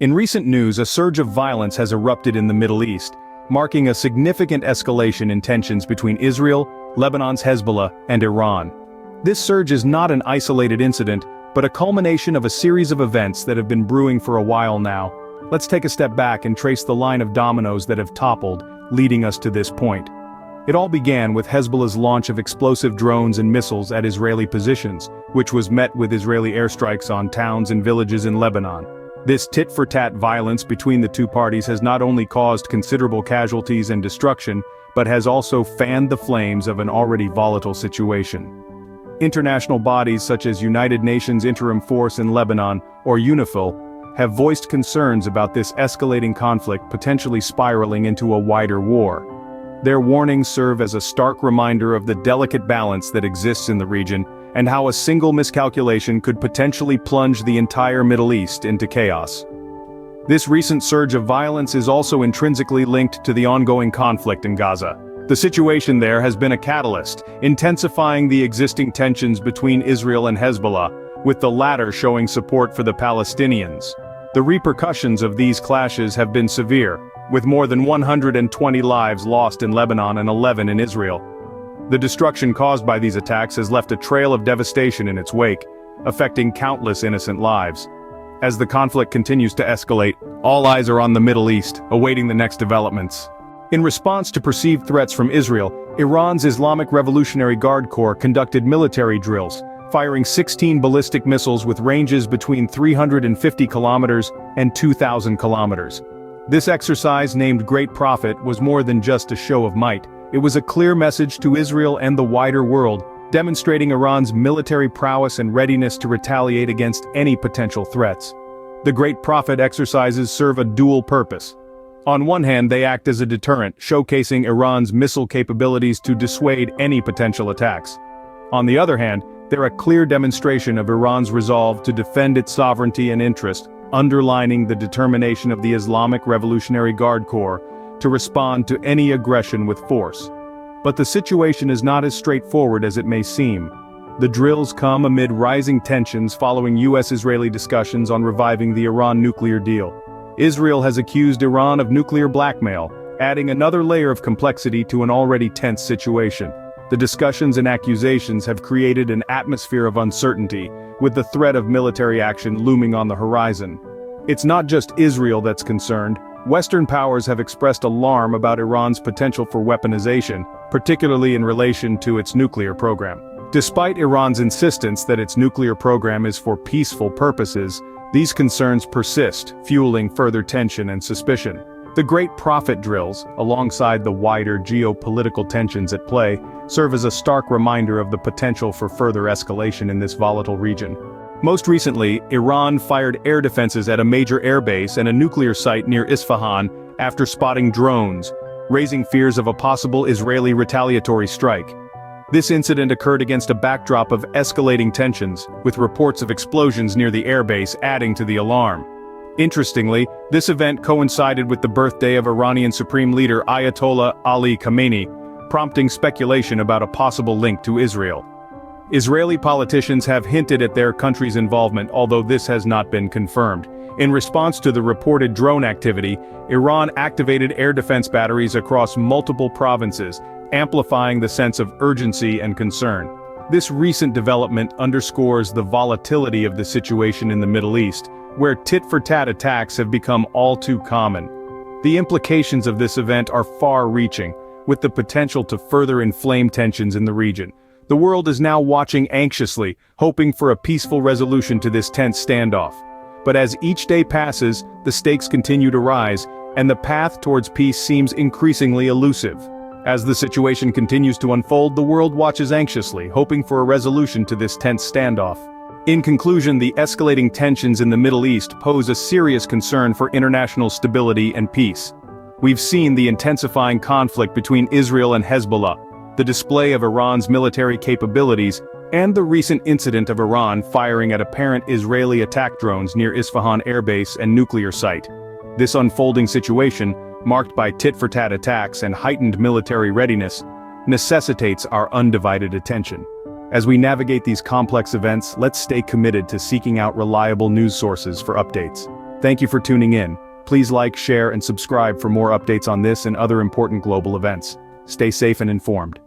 In recent news, a surge of violence has erupted in the Middle East, marking a significant escalation in tensions between Israel, Lebanon's Hezbollah, and Iran. This surge is not an isolated incident, but a culmination of a series of events that have been brewing for a while now. Let's take a step back and trace the line of dominoes that have toppled, leading us to this point. It all began with Hezbollah's launch of explosive drones and missiles at Israeli positions, which was met with Israeli airstrikes on towns and villages in Lebanon. This tit-for-tat violence between the two parties has not only caused considerable casualties and destruction, but has also fanned the flames of an already volatile situation. International bodies such as United Nations Interim Force in Lebanon, or UNIFIL, have voiced concerns about this escalating conflict potentially spiraling into a wider war. Their warnings serve as a stark reminder of the delicate balance that exists in the region, and how a single miscalculation could potentially plunge the entire Middle East into chaos. This recent surge of violence is also intrinsically linked to the ongoing conflict in Gaza. The situation there has been a catalyst, intensifying the existing tensions between Israel and Hezbollah, with the latter showing support for the Palestinians. The repercussions of these clashes have been severe, with more than 120 lives lost in Lebanon and 11 in Israel. The destruction caused by these attacks has left a trail of devastation in its wake, affecting countless innocent lives. As the conflict continues to escalate, all eyes are on the Middle East, awaiting the next developments. In response to perceived threats from Israel, Iran's Islamic Revolutionary Guard Corps conducted military drills, firing 16 ballistic missiles with ranges between 350 kilometers and 2,000 kilometers. This exercise, named Great Prophet, was more than just a show of might. It was a clear message to Israel and the wider world, demonstrating Iran's military prowess and readiness to retaliate against any potential threats. The Great Prophet exercises serve a dual purpose. On one hand, they act as a deterrent, showcasing Iran's missile capabilities to dissuade any potential attacks. On the other hand, they're a clear demonstration of Iran's resolve to defend its sovereignty and interest, underlining the determination of the Islamic Revolutionary Guard Corps to respond to any aggression with force. But the situation is not as straightforward as it may seem. The drills come amid rising tensions following US-Israeli discussions on reviving the Iran nuclear deal. Israel has accused Iran of nuclear blackmail, adding another layer of complexity to an already tense situation. The discussions and accusations have created an atmosphere of uncertainty, with the threat of military action looming on the horizon. It's not just Israel that's concerned. Western powers have expressed alarm about Iran's potential for weaponization, particularly in relation to its nuclear program. Despite Iran's insistence that its nuclear program is for peaceful purposes, these concerns persist, fueling further tension and suspicion. The Great Prophet drills, alongside the wider geopolitical tensions at play, serve as a stark reminder of the potential for further escalation in this volatile region. Most recently, Iran fired air defenses at a major airbase and a nuclear site near Isfahan after spotting drones, raising fears of a possible Israeli retaliatory strike. This incident occurred against a backdrop of escalating tensions, with reports of explosions near the airbase adding to the alarm. Interestingly, this event coincided with the birthday of Iranian Supreme Leader Ayatollah Ali Khamenei, prompting speculation about a possible link to Israel. Israeli politicians have hinted at their country's involvement, although this has not been confirmed. In response to the reported drone activity, Iran activated air defense batteries across multiple provinces, amplifying the sense of urgency and concern. This recent development underscores the volatility of the situation in the Middle East, where tit-for-tat attacks have become all too common. The implications of this event are far-reaching, with the potential to further inflame tensions in the region. The world is now watching anxiously, hoping for a peaceful resolution to this tense standoff. But as each day passes, the stakes continue to rise, and the path towards peace seems increasingly elusive. As the situation continues to unfold, the world watches anxiously, hoping for a resolution to this tense standoff. In conclusion, the escalating tensions in the Middle East pose a serious concern for international stability and peace. We've seen the intensifying conflict between Israel and Hezbollah, the display of Iran's military capabilities, and the recent incident of Iran firing at apparent Israeli attack drones near Isfahan airbase and nuclear site. This unfolding situation, marked by tit-for-tat attacks and heightened military readiness, necessitates our undivided attention. As we navigate these complex events, let's stay committed to seeking out reliable news sources for updates. Thank you for tuning in. Please like, share, and subscribe for more updates on this and other important global events. Stay safe and informed.